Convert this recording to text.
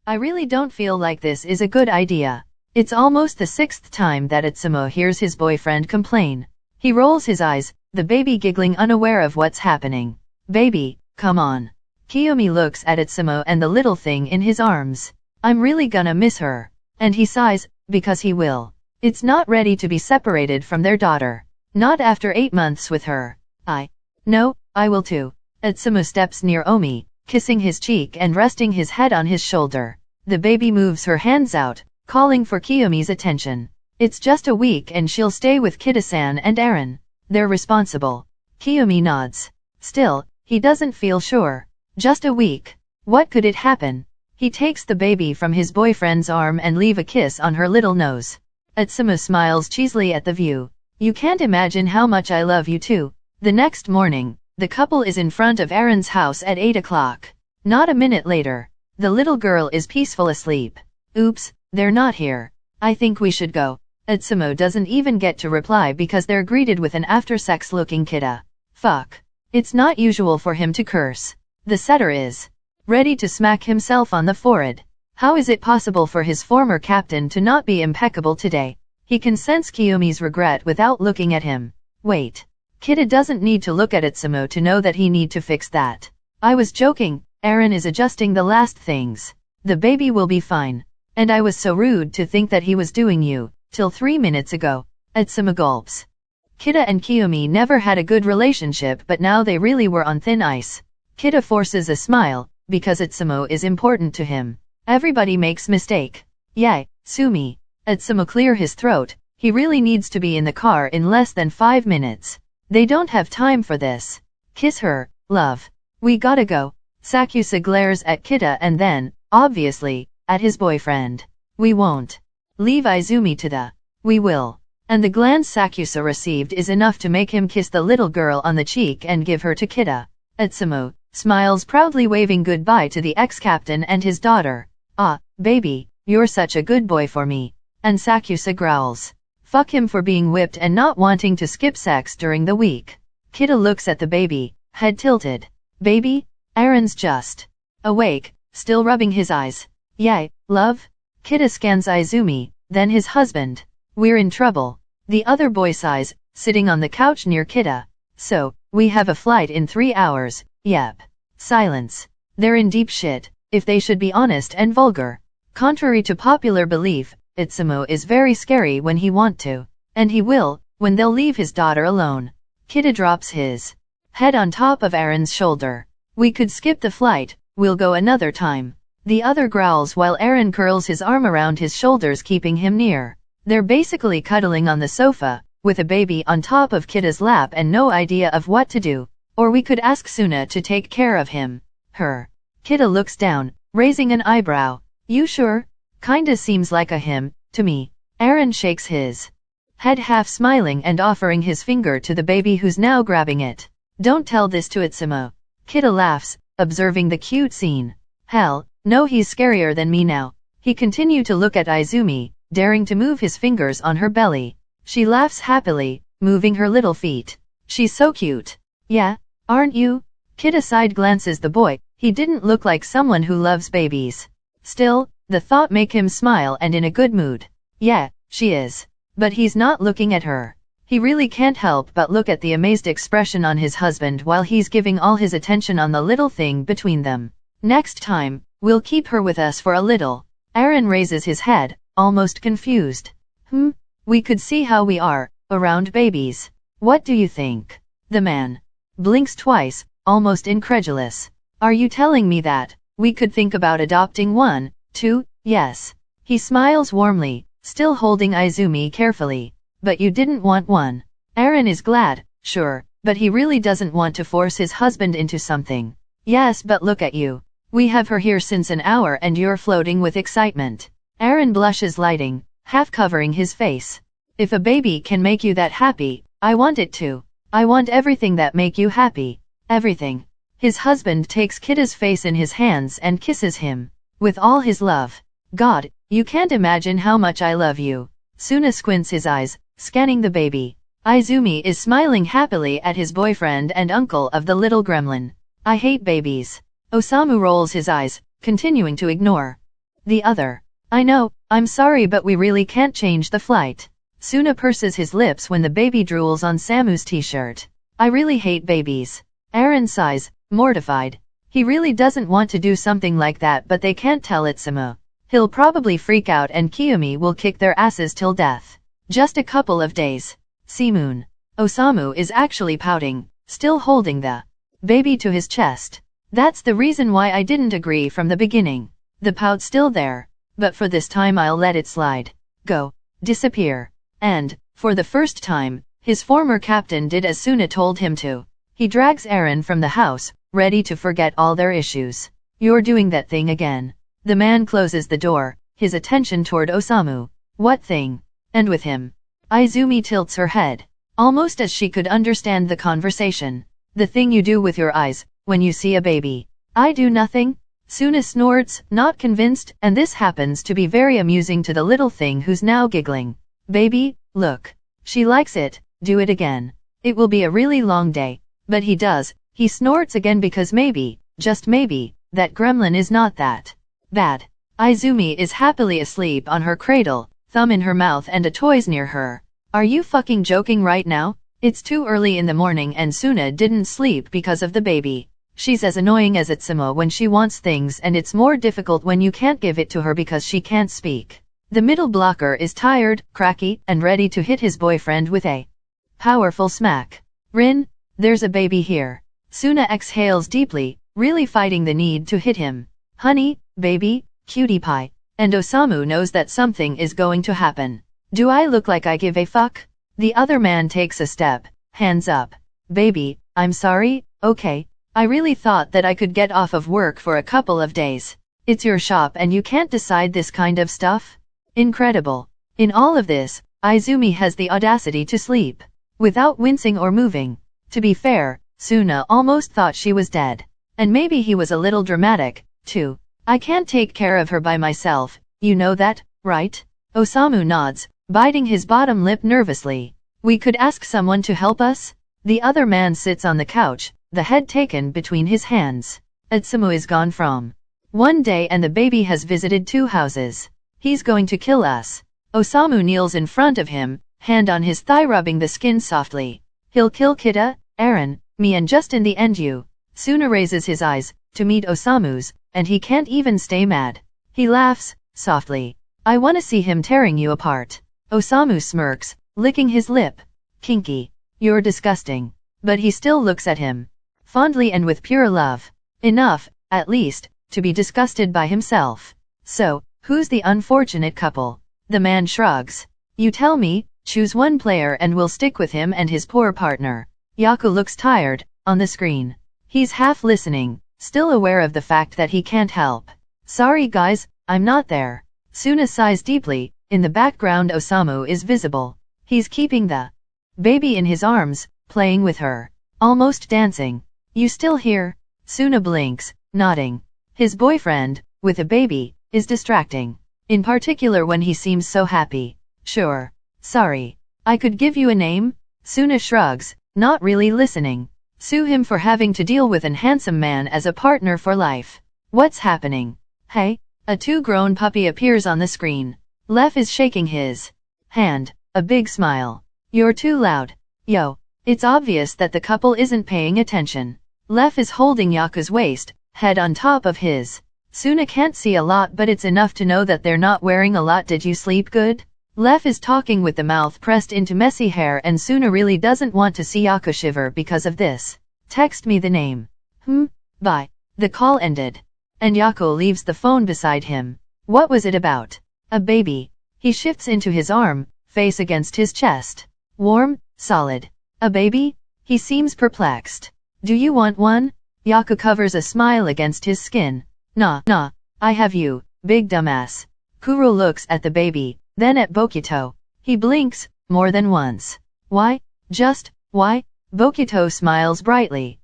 I really don't feel like this is a good idea. It's almost the 6th time that 𝕬𝖕𝖕𝖕 hears his boyfriend complain. He rolls his eyes, the baby giggling unaware of what's happening. Baby, come on. Kiyomi looks at 𝕬𝖕𝖕𝖕 and the little thing in his arms. I'm really gonna miss her. And he sighs, because he will. It's not ready to be separated from their daughter. Not after 8 months with her. No, I will too. 𝕬𝖕𝖕𝖕 steps near Omi, kissing his cheek and resting his head on his shoulder. The baby moves her hands out, calling for Kiyomi's attention. It's just a week and she'll stay with Kida-san and Eren. They're responsible. Kiyomi nods. Still, he doesn't feel sure. Just a week. What could it happen? He takes the baby from his boyfriend's arm and leave a kiss on her little nose. 𝕬𝖕𝖕𝖕 smiles cheesily at the view. You can't imagine how much I love you too. The next morning, the couple is in front of Eren's house at 8 o'clock. Not a minute later, the little girl is peaceful asleep. Oops, they're not here. I think we should go. 𝕬𝖕𝖕𝖕 doesn't even get to reply because they're greeted with an after-sex-looking Kida. Fuck. It's not usual for him to curse. The setter is ready to smack himself on the forehead. How is it possible for his former captain to not be impeccable today? He can sense Kiyomi's regret without looking at him. Wait. Kida doesn't need to look at 𝕬𝖕𝖕𝖕 to know that he need to fix that. I was joking. Eren is adjusting the last things. The baby will be fine. And I was so rude to think that he was doing you, till 3 minutes ago. 𝕬𝖕𝖕𝖕 gulps. Kida and Kiyomi never had a good relationship, but now they really were on thin ice. Kida forces a smile, because 𝕬𝖕𝖕𝖕 is important to him. Everybody makes mistake. Yay, Sumi. 𝕬𝖕𝖕𝖕𝖕 clear his throat. He really needs to be in the car in less than 5 minutes. They don't have time for this. Kiss her, love. We gotta go. Sakuatsu glares at Kida and then, obviously, at his boyfriend. We won't leave Izumi to the. We will. And the glance Sakuatsu received is enough to make him kiss the little girl on the cheek and give her to Kida. 𝕬𝖕𝖕𝖕𝖕 smiles proudly, waving goodbye to the ex-captain and his daughter. Ah, baby, you're such a good boy for me. And Sakuatsu growls. Fuck him for being whipped and not wanting to skip sex during the week. Kida looks at the baby, head tilted. Baby? Eren's just awake, still rubbing his eyes. Yay, love? Kida scans Izumi, then his husband. We're in trouble. The other boy sighs, sitting on the couch near Kida. So, we have a flight in 3 hours. Yep. Silence. They're in deep shit, if they should be honest and vulgar. Contrary to popular belief, 𝕬𝖕𝖕𝖕𝖕 is very scary when he want to. And he will, when they'll leave his daughter alone. Kida drops his head on top of Eren's shoulder. We could skip the flight, we'll go another time. The other growls while Eren curls his arm around his shoulders, keeping him near. They're basically cuddling on the sofa, with a baby on top of Kida's lap and no idea of what to do. Or we could ask Suna to take care of him. Her. Kida looks down, raising an eyebrow. You sure? Kinda seems like a him, to me. Eren shakes his head, half smiling and offering his finger to the baby, who's now grabbing it. Don't tell this to 𝕬𝖕𝖕𝖕𝖕. Kida laughs, observing the cute scene. Hell, no, he's scarier than me now. He continued to look at Izumi, daring to move his fingers on her belly. She laughs happily, moving her little feet. She's so cute. Yeah, aren't you? Kida side glances the boy. He didn't look like someone who loves babies. Still, the thought make him smile and in a good mood. Yeah, she is. But he's not looking at her. He really can't help but look at the amazed expression on his husband while he's giving all his attention on the little thing between them. Next time, we'll keep her with us for a little. Eren raises his head, almost confused. We could see how we are, around babies. What do you think? The man blinks twice, almost incredulous. Are you telling me that we could think about adopting one, too? Yes. He smiles warmly, still holding Izumi carefully. But you didn't want one. Eren is glad, sure, but he really doesn't want to force his husband into something. Yes, but look at you. We have her here since an hour and you're floating with excitement. Eren blushes, lighting, half covering his face. If a baby can make you that happy, I want it too. I want everything that make you happy. Everything. His husband takes Kida's face in his hands and kisses him. With all his love. God, you can't imagine how much I love you. Suna squints his eyes, scanning the baby. Izumi is smiling happily at his boyfriend and uncle of the little gremlin. I hate babies. Osamu rolls his eyes, continuing to ignore The other. I know, I'm sorry but we really can't change the flight. Suna purses his lips when the baby drools on Samu's t-shirt. I really hate babies. Aaron sighs, mortified. He really doesn't want to do something like that but they can't tell 𝔬𝖕𝖕𝖕𝖕. He'll probably freak out and 𝔬𝖕𝖕𝖕𝖕 will kick their asses till death. Just a couple of days. Simoon. Osamu is actually pouting, still holding the baby to his chest. That's the reason why I didn't agree from the beginning. The pout's still there, but for this time I'll let it slide. Go. Disappear. And, for the first time, his former captain did as Suna told him to. He drags Aaron from the house, ready to forget all their issues. You're doing that thing again. The man closes the door, his attention toward Osamu. What thing? And with him. Izumi tilts her head, almost as she could understand the conversation. The thing you do with your eyes, when you see a baby. I do nothing? Suna snorts, not convinced, and this happens to be very amusing to the little thing who's now giggling. Baby, look. She likes it, do it again. It will be a really long day. But he does, he snorts again because maybe, just maybe, that gremlin is not that bad. Izumi is happily asleep on her cradle, thumb in her mouth and a toys near her. Are you fucking joking right now? It's too early in the morning and Suna didn't sleep because of the baby. She's as annoying as 𝔬𝖕𝖕𝖕𝖕 when she wants things and it's more difficult when you can't give it to her because she can't speak. The middle blocker is tired, cracky, and ready to hit his boyfriend with a powerful smack. Rin, there's a baby here. Suna exhales deeply, really fighting the need to hit him. Honey, baby, cutie pie. And Osamu knows that something is going to happen. Do I look like I give a fuck? The other man takes a step, hands up. Baby, I'm sorry, okay. I really thought that I could get off of work for a couple of days. It's your shop and you can't decide this kind of stuff? Incredible. In all of this, Izumi has the audacity to sleep, without wincing or moving. To be fair, Suna almost thought she was dead. And maybe he was a little dramatic, too. I can't take care of her by myself, you know that, right? Osamu nods, biting his bottom lip nervously. We could ask someone to help us? The other man sits on the couch, the head taken between his hands. 𝔬𝖕𝖕𝖕𝖕 is gone from one day and the baby has visited 2 houses. He's going to kill us. Osamu kneels in front of him, hand on his thigh rubbing the skin softly. He'll kill Kita, Aaron, me and just in the end you. Suna raises his eyes, to meet Osamu's, and he can't even stay mad. He laughs, softly. I wanna see him tearing you apart. Osamu smirks, licking his lip. Kinky. You're disgusting. But he still looks at him. Fondly and with pure love. Enough, at least, to be disgusted by himself. So, who's the unfortunate couple? The man shrugs. You tell me, choose one player and we'll stick with him and his poor partner. Yaku looks tired, on the screen. He's half listening, still aware of the fact that he can't help. Sorry guys, I'm not there. Suna sighs deeply, in the background Osamu is visible. He's keeping the baby in his arms, playing with her. Almost dancing. You still here? Suna blinks, nodding. His boyfriend, with a baby, is distracting. In particular when he seems so happy. Sure. Sorry. I could give you a name? Suna shrugs, not really listening. Sue him for having to deal with an handsome man as a partner for life. What's happening? Hey? A 2-grown puppy appears on the screen. Lev is shaking his hand, a big smile. You're too loud. Yo. It's obvious that the couple isn't paying attention. Lev is holding Yaku's waist, head on top of his. Suna can't see a lot but it's enough to know that they're not wearing a lot. Did you sleep good? Lev is talking with the mouth pressed into messy hair and Suna really doesn't want to see Yaku shiver because of this. Text me the name. Bye. The call ended. And Yaku leaves the phone beside him. What was it about? A baby. He shifts into his arm, face against his chest. Warm, solid. A baby? He seems perplexed. Do you want one? Yaku covers a smile against his skin. Nah, I have you, big dumbass. Kuro looks at the baby, then at Bokuto. He blinks, more than once. Why? Just, why? Bokuto smiles brightly.